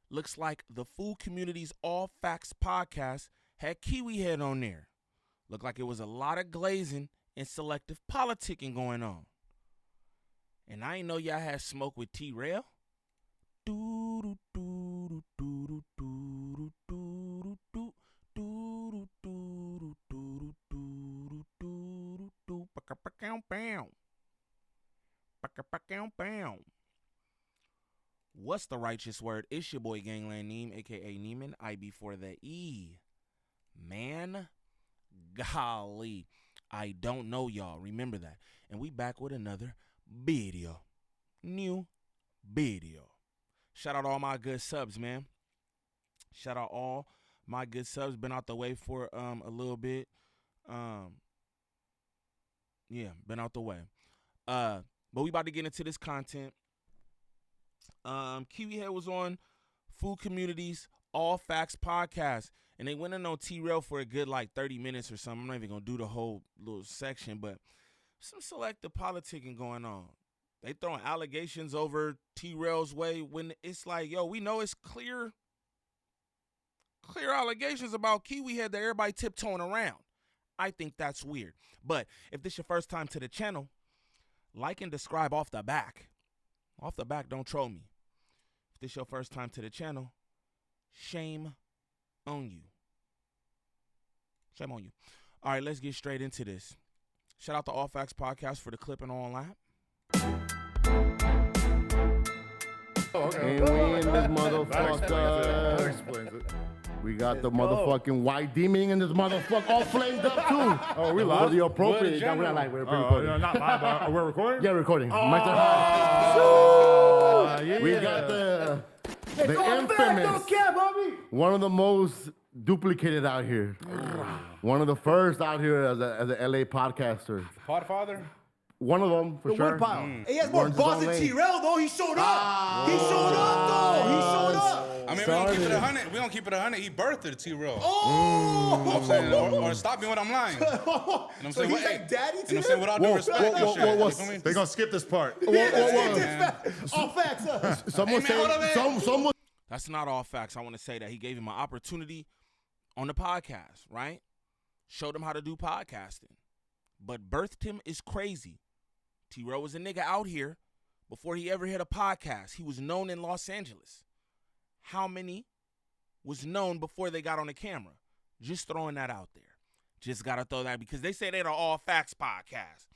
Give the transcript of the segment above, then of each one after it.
Looks like the Food Community's All Facts podcast had Kiwi Head on there. Looked like it was a lot of glazing and selective politicking going on. And I ain't know y'all had smoke with Trell. What's the righteous word? It's your boy Gangland Neem, aka Neiman, I before the E. Man, golly, I don't know y'all. Remember that. And we back with another video. New video. Shout out all my good subs, man. Shout out all my good subs. Been out the way for a little bit. Yeah, been out the way. But we about to get into this content. Kiwi Head was on Food Community's All Facts podcast, and they went in on Trell for a good 30 minutes or something. I'm not even gonna do the whole little section, but some selective politicking going on. They throwing allegations over Trell's way when it's like, yo, we know it's clear allegations about Kiwi Head that everybody tiptoeing around. I think that's weird. But if this your first time to the channel, like and subscribe off the back. Off the back, don't troll me. If this your first time to the channel, shame on you. Shame on you. All right, let's get straight into this. Shout out to All Facts Podcast for the clip and all that. And we in this motherfucker. That explains it. We got the motherfucking white demon in this motherfucker all flamed up too. Oh, we live? For the appropriate. We're not live. We're recording. No, not live. We're recording? Yeah, recording. Yeah. We got the infamous, one of the most duplicated out here. One of the first out here as a LA podcaster. Podfather? One of them, for sure. He has more balls than Trell, though. He showed up. He showed up, though. He showed up. I mean, we don't keep it 100. We don't keep it 100. He birthed it, Trell. Oh! You know what I'm saying? Or stop me when I'm lying. You know what I'm saying? He's like daddy to you know what I'm saying? With all due respect and shit. You feel me? They're going to skip this part. All facts. Someone someone. That's not all facts. I want to say that he gave him an opportunity on the podcast, right? Showed him how to do podcasting. But birthed him is crazy. Trell was a nigga out here before he ever hit a podcast. He was known in Los Angeles. How many was known before they got on the camera? Just throwing that out there. Just got to throw that because they say they're the All Facts podcast.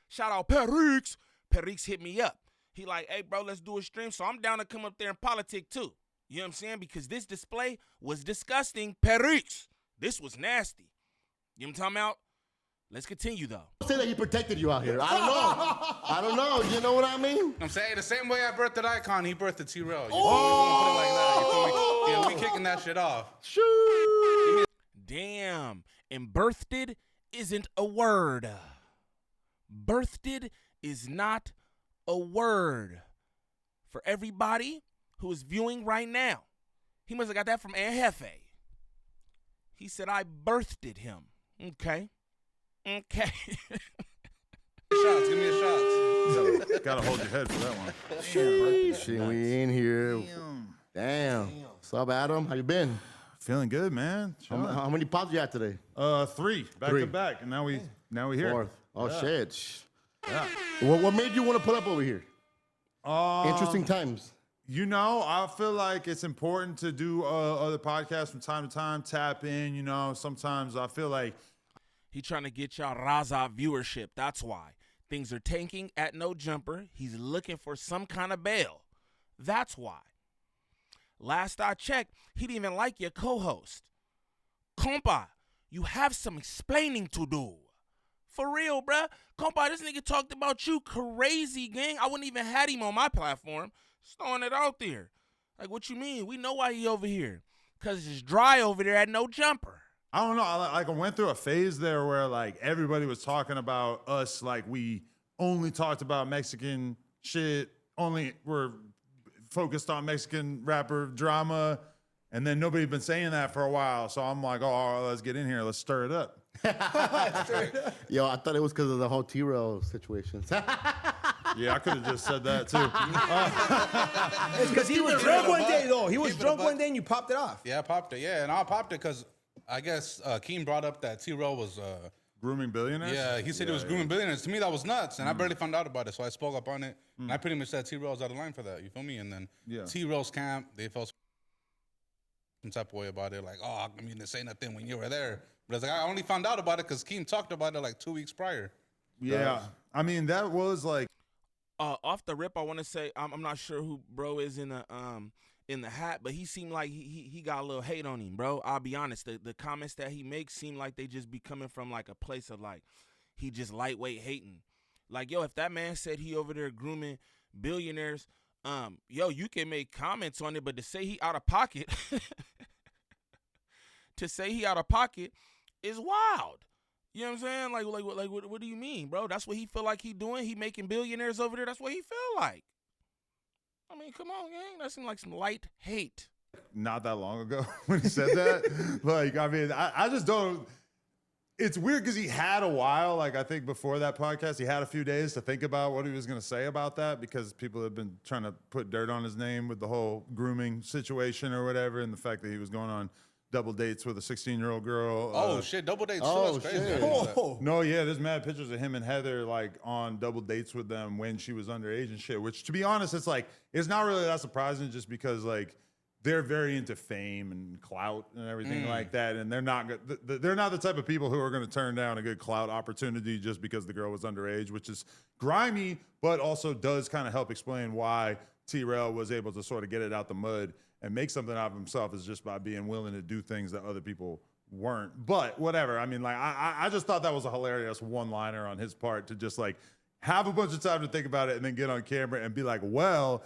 Shout out Perix. Perix hit me up. He like, hey, bro, let's do a stream. So I'm down to come up there and politic too. You know what I'm saying? Because this display was disgusting. Perix. This was nasty. You know what I'm talking about? Let's continue, though. Say that he protected you out here. I don't know. You know what I mean? I'm saying the same way I birthed the Icon, he birthed the Trell. You put it like that. You feel me? Yeah, we kicking that shit off. Shoot. Damn. And birthed isn't a word. Birthed is not a word. For everybody who is viewing right now, he must have got that from Aunt Hefe. He said, I birthed him. Okay. Okay. Shots, give me a shot. Gotta hold your head for that one. Shit, we in here. Damn. What's up, Adam? How you been? Feeling good, man. How many pods you had today? 3 back to back, and now we here. Fourth. Oh shit. Yeah. What made you want to pull up over here? Interesting times. You know, I feel like it's important to do other podcasts from time to time. Tap in. You know, sometimes I feel like. He trying to get y'all Raza viewership. That's why. Things are tanking at No Jumper. He's looking for some kind of bail. That's why. Last I checked, he didn't even like your co-host. Compa, you have some explaining to do. For real, bruh. Compa, this nigga talked about you crazy, gang. I wouldn't even had him on my platform. Just throwing it out there. Like, what you mean? We know why he over here. Because it's dry over there at No Jumper. I don't know. I went through a phase there where everybody was talking about us like we only talked about Mexican shit, only were focused on Mexican rapper drama, and then nobody had been saying that for a while. So I'm like, oh, let's get in here, let's stir it up. Yo, I thought it was because of the whole Trell situation. Yeah, I could have just said that too. It's because he was drunk one day, though. He was just drunk one day and you popped it off. Yeah, I popped it. Yeah, and I popped it because I guess Keem brought up that T-Rail was. Grooming billionaires? Yeah, he said it was grooming billionaires. To me, that was nuts, and I barely found out about it, so I spoke up on it. And I pretty much said T-Rail's out of line for that. You feel me? And then T-Rail's camp, they felt some type of way about it, like, oh, I mean, to say nothing when you were there. But it's like, I only found out about it because Keem talked about it like 2 weeks prior. Yeah, I mean, that was like... Off the rip, I want to say, I'm not sure who bro is in the hat, but he seemed like he got a little hate on him, bro. I'll be honest. The comments that he makes seem like they just be coming from like a place of like he just lightweight hating. Like, yo, if that man said he over there grooming billionaires, yo, you can make comments on it, but to say he out of pocket, is wild. You know what I'm saying? Like what do you mean, bro? That's what he feel like he doing. He making billionaires over there. That's what he feel like. I mean, come on, gang. That seemed like some light hate. Not that long ago when he said that. Like, I mean, I just don't. It's weird because he had a while. Like, I think before that podcast, he had a few days to think about what he was going to say about that because people have been trying to put dirt on his name with the whole grooming situation or whatever, and the fact that he was going on double dates with a 16-year-old girl. Oh, shit, double dates. Oh, That's crazy. shit. No, yeah, there's mad pictures of him and Heather like on double dates with them when she was underage and shit. Which, to be honest, it's like it's not really that surprising, just because like they're very into fame and clout and everything like that, and they're not the type of people who are going to turn down a good clout opportunity just because the girl was underage, which is grimy, but also does kind of help explain why T-Rail was able to sort of get it out the mud and make something out of himself, is just by being willing to do things that other people weren't. But whatever. I mean, like, I just thought that was a hilarious one-liner on his part to just like have a bunch of time to think about it and then get on camera and be like, well,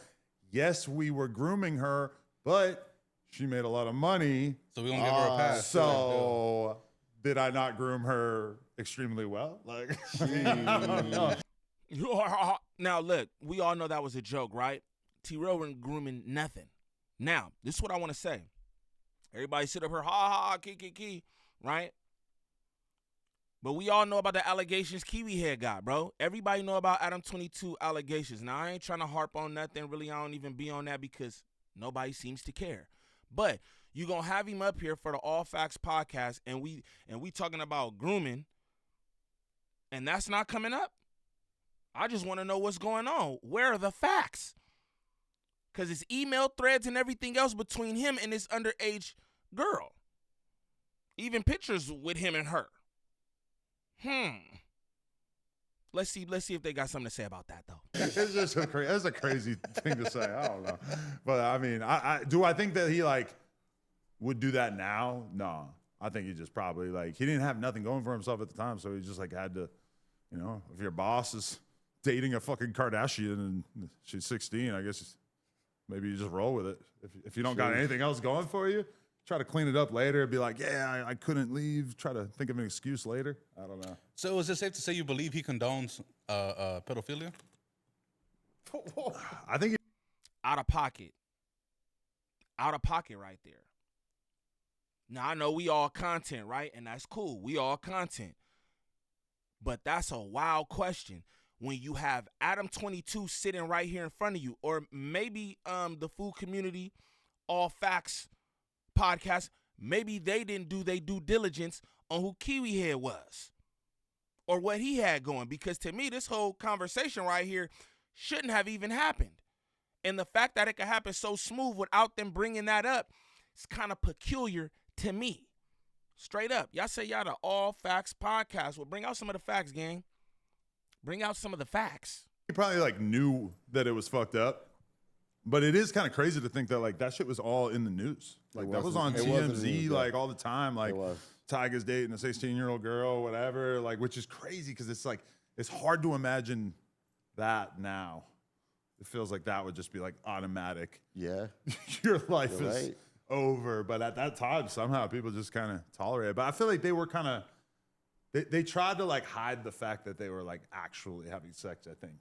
yes, we were grooming her, but she made a lot of money. So we gonna give her a pass. So did I not groom her extremely well? Like, I don't know. Now, look, we all know that was a joke, right? T-Rail wasn't grooming nothing. Now, this is what I want to say. Everybody sit up here, ha, ha, ha, key, right? But we all know about the allegations Kiwi Head got, bro. Everybody know about Adam22 allegations. Now, I ain't trying to harp on nothing. Really, I don't even be on that because nobody seems to care. But you going to have him up here for the All Facts podcast, and we talking about grooming, and that's not coming up? I just want to know what's going on. Where are the facts? Because it's email threads and everything else between him and this underage girl. Even pictures with him and her. Let's see if they got something to say about that, though. It's just that's a crazy thing to say. I don't know. But, I mean, I think that he, like, would do that now? No. I think he just probably, like, he didn't have nothing going for himself at the time, so he just, like, had to, you know, if your boss is dating a fucking Kardashian and she's 16, I guess maybe you just roll with it. If you don't got anything else going for you, try to clean it up later. Be like, yeah, I couldn't leave. Try to think of an excuse later. I don't know. So is it safe to say you believe he condones pedophilia? I think Out of pocket right there. Now, I know we all content, right? And that's cool. We all content. But that's a wild question. When you have Adam22 sitting right here in front of you, or maybe the food community, All Facts podcast, maybe they didn't do their due diligence on who Kiwi Head was or what he had going. Because to me, this whole conversation right here shouldn't have even happened. And the fact that it could happen so smooth without them bringing that up is kind of peculiar to me. Straight up. Y'all say y'all the All Facts podcast. Well, bring out some of the facts, gang. Bring out some of the facts. he probably like knew that it was fucked up. But it is kind of crazy to think that like that shit was all in the news. Like that was on TMZ like all the time. Like Tyga's dating a 16-year-old girl, whatever. Like, which is crazy because it's like it's hard to imagine that now. It feels like that would just be like automatic. Yeah, your life is over. But at that time, somehow people just kind of tolerate it. But I feel like they were kind of they tried to like hide the fact that they were like actually having sex. I think.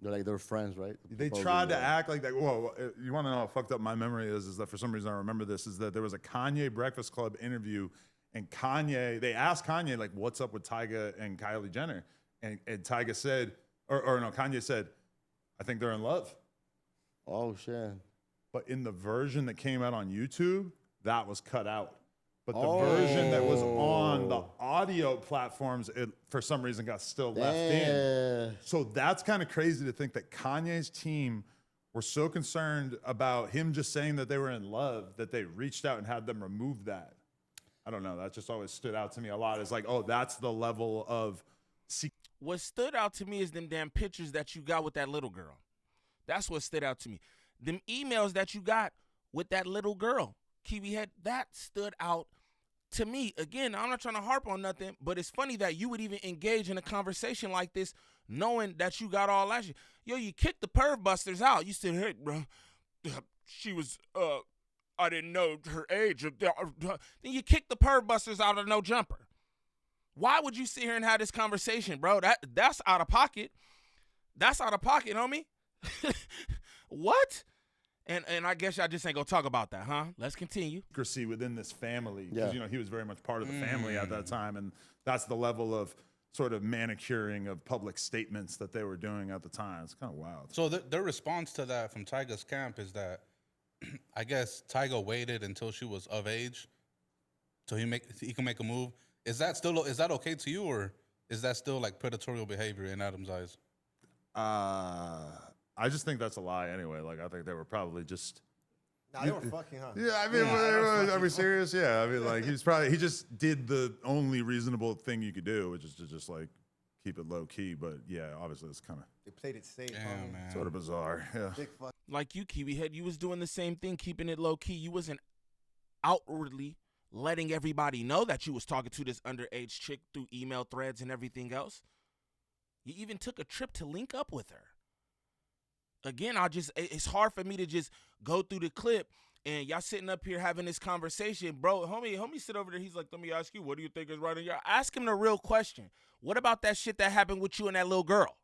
They're like, they were friends, right? They tried to act like that. Whoa, you want to know how fucked up my memory is that for some reason I remember this, is that there was a Kanye Breakfast Club interview, and they asked Kanye, like, what's up with Tyga and Kylie Jenner? And Tyga said, or no, Kanye said, I think they're in love. Oh, shit. but in the version that came out on YouTube, that was cut out. But the version that was on the audio platforms, it for some reason got still left in. So that's kind of crazy to think that Kanye's team were so concerned about him just saying that they were in love that they reached out and had them remove that. I don't know. That just always stood out to me a lot. It's like, oh, that's the level of... What stood out to me is them damn pictures that you got with that little girl. That's what stood out to me. Them emails that you got with that little girl, Kiwi Head, that stood out to me. Again, I'm not trying to harp on nothing, but it's funny that you would even engage in a conversation like this knowing that you got all that shit. Yo, you kicked the perv busters out. You said, hey, bro, she was, I didn't know her age. Then you kicked the perv busters out of no jumper. Why would you sit here and have this conversation, bro? That's out of pocket. That's out of pocket, homie. What? And I guess y'all just ain't gonna talk about that, huh? Let's continue. Secrecy within this family, because you know he was very much part of the family at that time, and that's the level of sort of manicuring of public statements that they were doing at the time. It's kind of wild. So their response to that from Tyga's camp is that I guess Tyga waited until she was of age, so he can make a move. Is that okay to you, or is that still like predatory behavior in Adam's eyes? I just think that's a lie anyway. Like, I think they were probably just... Nah, they were fucking, huh? Yeah, I mean, are we serious? Yeah, I mean, like, he just did the only reasonable thing you could do, which is to just, like, keep it low-key. But, yeah, obviously, it's kind of... They played it safe, man. Sort of bizarre, yeah. Like you, Kiwi Head, you was doing the same thing, keeping it low-key. You wasn't outwardly letting everybody know that you was talking to this underage chick through email threads and everything else. You even took a trip to link up with her. Again, it's hard for me to just go through the clip and y'all sitting up here having this conversation. Bro, homie sit over there. He's like, let me ask you, what do you think is right in your... Ask him the real question. What about that shit that happened with you and that little girl?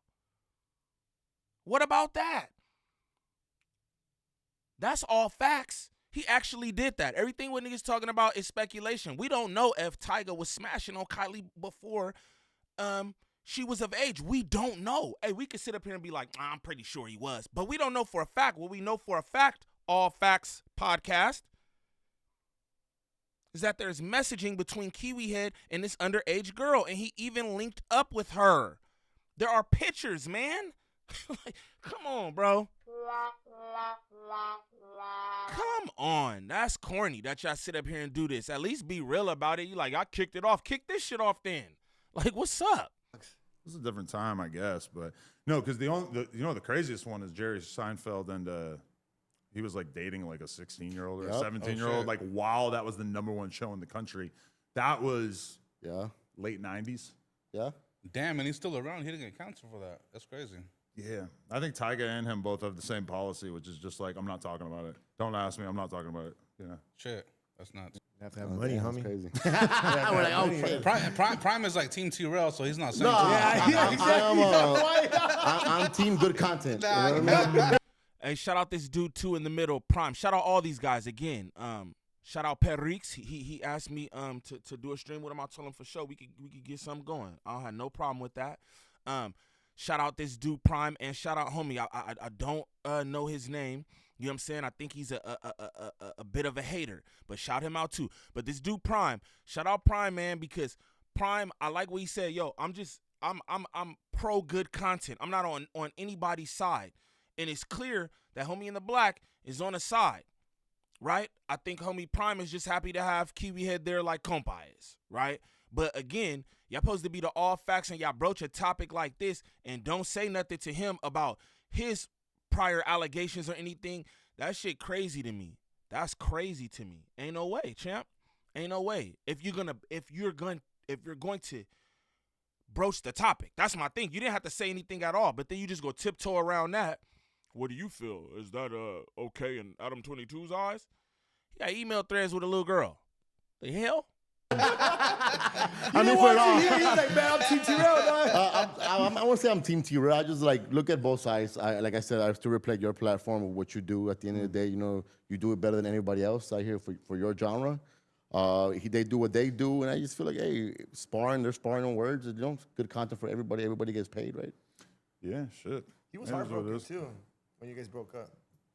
What about that? That's all facts. He actually did that. Everything what niggas talking about is speculation. We don't know if Tyga was smashing on Kylie before she was of age. We don't know. Hey, we could sit up here and be like, I'm pretty sure he was. But we don't know for a fact. What we know for a fact, All Facts Podcast, is that there's messaging between Kiwi Head and this underage girl. And he even linked up with her. There are pictures, man. Like, come on, bro. Come on. That's corny that y'all sit up here and do this. At least be real about it. You like, I kicked it off. Kick this shit off then. Like, what's up? This is a different time, I guess, but no, because the craziest one is Jerry Seinfeld, and he was like dating like a 16-year-old or a 17-year-old, like while that was the #1 show in the country. That was late 90s. Yeah. Damn, and he's still around. He didn't get canceled for that. That's crazy. Yeah, I think Tyga and him both have the same policy, which is just like, I'm not talking about it. Don't ask me. I'm not talking about it. Yeah. Shit, that's nuts. You have to have money, homie. Crazy. We're like, okay. Prime is like Team T-Rail, so he's not saying. No, exactly. I'm team good content. You know what I mean? Hey, shout out this dude too in the middle, Prime. Shout out all these guys again. Shout out Perrix. He asked me to do a stream with him. I told him for sure we could get something going. I don't have no problem with that. Shout out this dude Prime, and shout out homie. I don't know his name. You know what I'm saying? I think he's a bit of a hater, but shout him out too. But this dude Prime, shout out Prime, man, because Prime, I like what he said. Yo, I'm pro good content. I'm not on anybody's side, and it's clear that homie in the black is on a side, right? I think homie Prime is just happy to have Kiwi Head there like compa is, right? But again, y'all supposed to be the all facts, and y'all broach a topic like this and don't say nothing to him about his prior allegations or anything. That shit crazy to me. That's crazy to me. Ain't no way, champ. Ain't no way. If you're going to broach the topic, that's my thing. You didn't have to say anything at all, but then you just go tiptoe around that. What do you feel? Is that okay in Adam22's eyes? He got email threads with a little girl. The hell? I mean, for He's like, man, I'm Team T-Rail, dog. I won't say I'm Team T-Rail. I just like look at both sides. Like I said, I still reflect your platform of what you do. At the end of the day, you know, you do it better than anybody else out here for your genre. They do what they do, and I just feel like, hey, they're sparring on words. You know, good content for everybody. Everybody gets paid, right? Yeah, shit. He was heartbroken too when you guys broke up.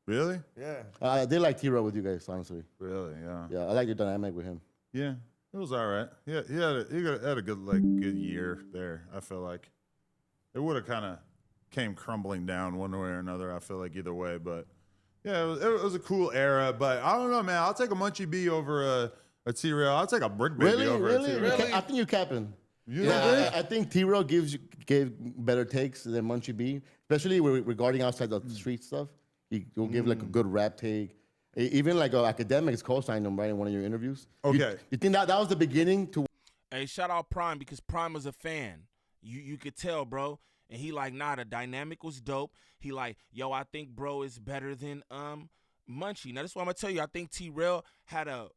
Really? Yeah. I did like T-Rail with you guys, honestly. Really? Yeah. Yeah, I like your dynamic with him. Yeah. It was all right. Yeah, he had a good good year there. I feel like it would have kind of came crumbling down one way or another. I feel like either way, but yeah, it was a cool era. But I don't know, man. I'll take a Munchie B over a T-Rail. I'll take a Brick Baby over a T-Rail. Really? I think you're capping. You Yeah, don't think? I think T-Rail gave better takes than Munchie B, especially regarding outside the street stuff. He'll give like a good rap take. Even like Academics co-signed him, right, in one of your interviews. Okay. You think that was the beginning to? Hey, shout out Prime because Prime was a fan. You could tell, bro. And he like, nah, the dynamic was dope. He like, yo, I think bro is better than Munchie. Now this is what I'm gonna tell you. I think T-Rail had a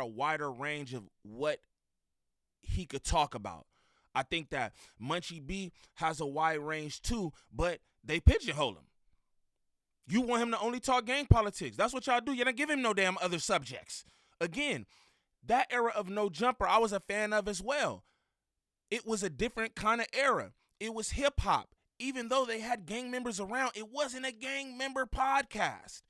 wider range of what he could talk about. I think that Munchie B has a wide range too, but they pigeonhole him. You want him to only talk gang politics. That's what y'all do. You don't give him no damn other subjects. Again, that era of No Jumper, I was a fan of as well. It was a different kind of era. It was hip hop. Even though they had gang members around, it wasn't a gang member podcast.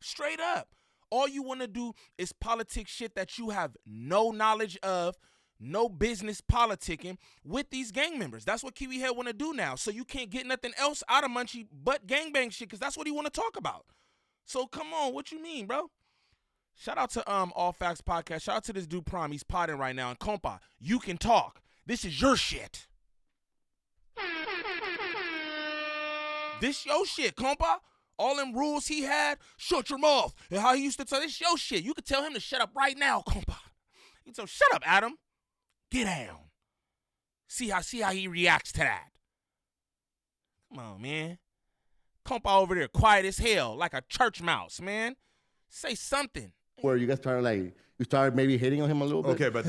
Straight up. All you want to do is politics shit that you have no knowledge of, no business politicking with these gang members. That's what Kiwi Head want to do now. So you can't get nothing else out of Munchie but gangbang shit because that's what he want to talk about. So come on, what you mean, bro? Shout out to All Facts Podcast. Shout out to this dude Prime. He's potting right now. And compa, you can talk. This is your shit. This your shit, compa. All them rules he had, shut your mouth. And how he used to tell this your shit. You could tell him to shut up right now, compa. You can tell, shut up, Adam. Get down. See how he reacts to that. Come on, man. Compa over there, quiet as hell, like a church mouse, man. Say something. Where you guys started maybe hating on him a little bit? Okay, but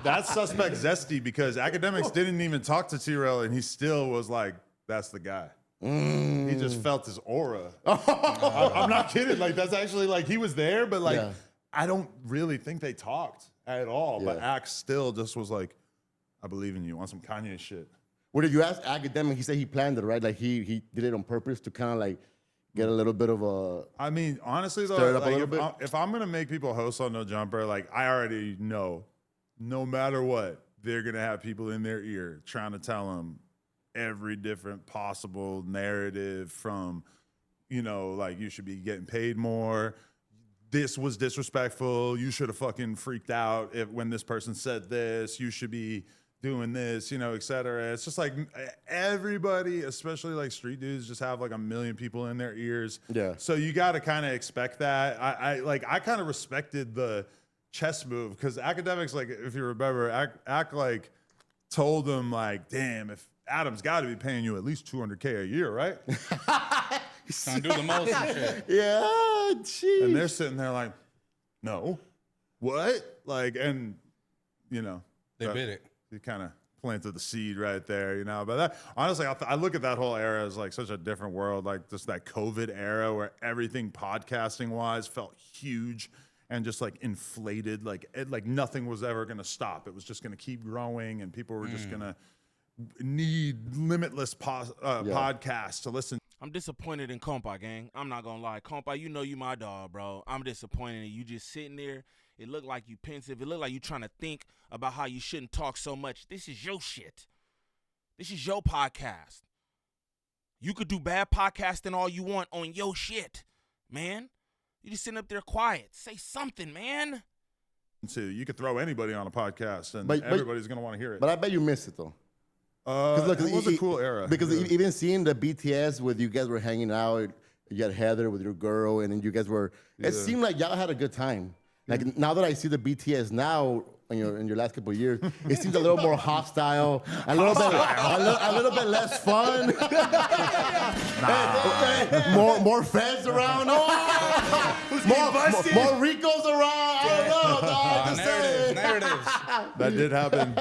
that's suspect zesty because Academics didn't even talk to T-Rail and he still was like, that's the guy. He just felt his aura. I'm not kidding. Like, that's actually like he was there, but like, I don't really think they talked at all. But Axe still just was like, I believe in you on some Kanye shit. What did you ask Academic? He said he planned it, right? Like he did it on purpose to kind of like get a little bit of a. I mean, honestly though, stir it up a like, little bit? if I'm gonna make people host on No Jumper, like I already know, no matter what, they're gonna have people in their ear trying to tell them every different possible narrative from, you know, like you should be getting paid more. This was disrespectful. You should have fucking freaked out when this person said this. You should be doing this, you know, et cetera. It's just like everybody, especially like street dudes, just have like a million people in their ears. Yeah. So you got to kind of expect that. I kind of respected the chess move because Academics, like if you remember, act like told them like, damn, if Adam's got to be paying you at least $200K a year, right? Trying to do the most and shit. Yeah, jeez. And they're sitting there like, no, what? Like, and you know, They bid it. You kind of planted the seed right there, you know. But that, honestly, I look at that whole era as like such a different world, like just that COVID era where everything podcasting wise felt huge and just like inflated, like nothing was ever going to stop. It was just going to keep growing, and people were just going to need limitless podcasts to listen. I'm disappointed in Compa, gang. I'm not gonna lie. Compa, you know you my dog, bro. I'm disappointed in you just sitting there. It looked like you pensive. It looked like you trying to think about how you shouldn't talk so much. This is your shit. This is your podcast. You could do bad podcasting all you want on your shit, man. You just sitting up there quiet. Say something, man. So you could throw anybody on a podcast, and But everybody's gonna want to hear it. But I bet you missed it though. Look, it was a cool era. Because Yeah. even seeing the BTS with you guys were hanging out, you had Heather with your girl, and then you guys were. It seemed like y'all had a good time. Like now that I see the BTS now in your last couple of years, it seems a little more hostile, a little bit less fun. More fans around. More Ricos around. I don't know. Narratives. That did happen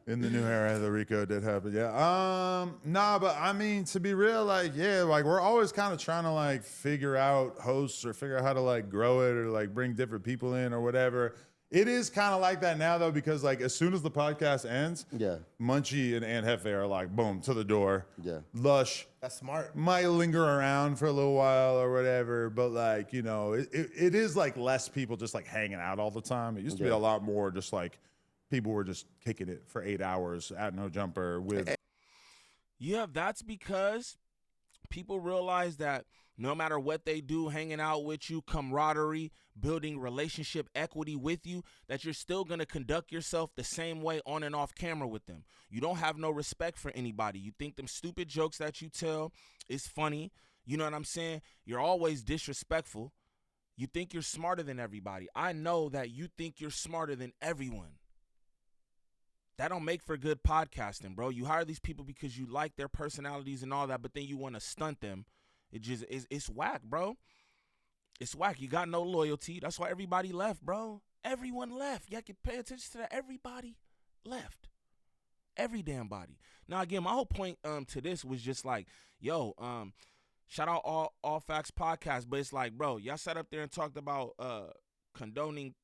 in the new era. The Rico did happen. Yeah. Nah, but I mean, to be real, like, yeah, like we're always kind of trying to like figure out hosts or figure out how to like grow it or like bring different people in or whatever. It is kind of like that now, though, because like as soon as the podcast ends, Yeah. Munchie and Aunt Hefe are like, boom, to the door. Yeah. Lush That's smart. might linger around for a little while or whatever, but like, you know, it is like less people just like hanging out all the time. It used to be a lot more just like people were just kicking it for 8 hours at No Jumper with. Yeah, that's because people realize that no matter what they do, hanging out with you, camaraderie, building relationship equity with you, that you're still going to conduct yourself the same way on and off camera with them. You don't have no respect for anybody. You think them stupid jokes that you tell is funny. You know what I'm saying? You're always disrespectful. You think you're smarter than everybody. I know that you think you're smarter than everyone. That don't make for good podcasting, bro. You hire these people because you like their personalities and all that, but then you want to stunt them. It's whack, bro. It's whack. You got no loyalty. That's why everybody left, bro. Everyone left. You can pay attention to that. Everybody left. Every damn body. Now, again, my whole point to this was just like, yo, shout out all Facts Podcast, but it's like, bro, y'all sat up there and talked about condoning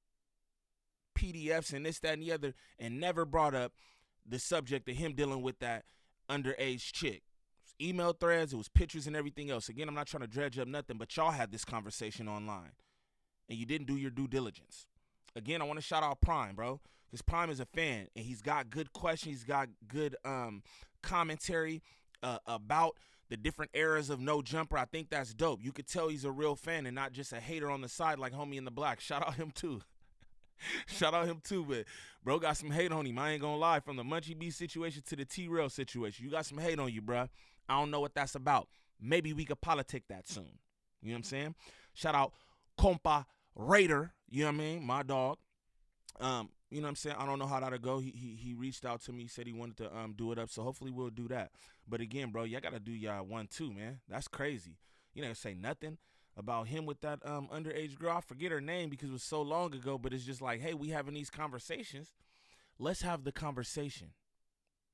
PDFs and this, that, and the other, and never brought up the subject of him dealing with that underage chick. Email threads, it was pictures and everything else. Again, I'm not trying to dredge up nothing, but y'all had this conversation online, and you didn't do your due diligence. Again, I want to shout out Prime, bro, because Prime is a fan, and he's got good questions. He's got good commentary about the different eras of No Jumper. I think that's dope. You could tell he's a real fan and not just a hater on the side like Homie in the Black. Shout out him, too. Shout out him too, but bro got some hate on him. I ain't gonna lie. From the Munchie B situation to the T-Rail situation, you got some hate on you, bro. I don't know what that's about. Maybe we could politic that soon. You know what I'm saying? Shout out Compa Raider. You know what I mean? My dog. You know what I'm saying? I don't know how that'll go. He reached out to me. He said he wanted to do it up. So hopefully we'll do that. But again, bro, y'all gotta do y'all 1-2, man. That's crazy. You never say nothing about him with that underage girl. I forget her name because it was so long ago, but it's just like, hey, we having these conversations. Let's have the conversation.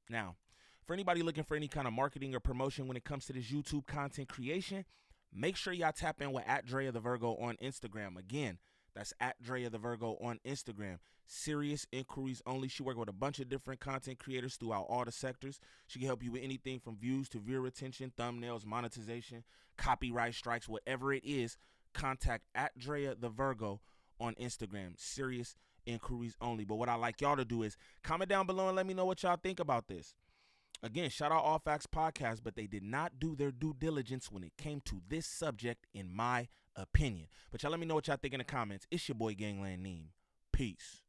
Now, for anybody looking for any kind of marketing or promotion when it comes to this YouTube content creation, make sure y'all tap in with @DreaTheVirgo on Instagram. Again, that's @DreaTheVirgo on Instagram. Serious inquiries only. She works with a bunch of different content creators throughout all the sectors. She can help you with anything from views to viewer retention, thumbnails, monetization, copyright strikes, whatever it is. Contact @DreaTheVirgo on Instagram. Serious inquiries only. But what I like y'all to do is comment down below and let me know what y'all think about this. Again, shout out All Facts Podcast, but they did not do their due diligence when it came to this subject, in my opinion. But y'all let me know what y'all think in the comments. It's your boy Gangland Neem. Peace.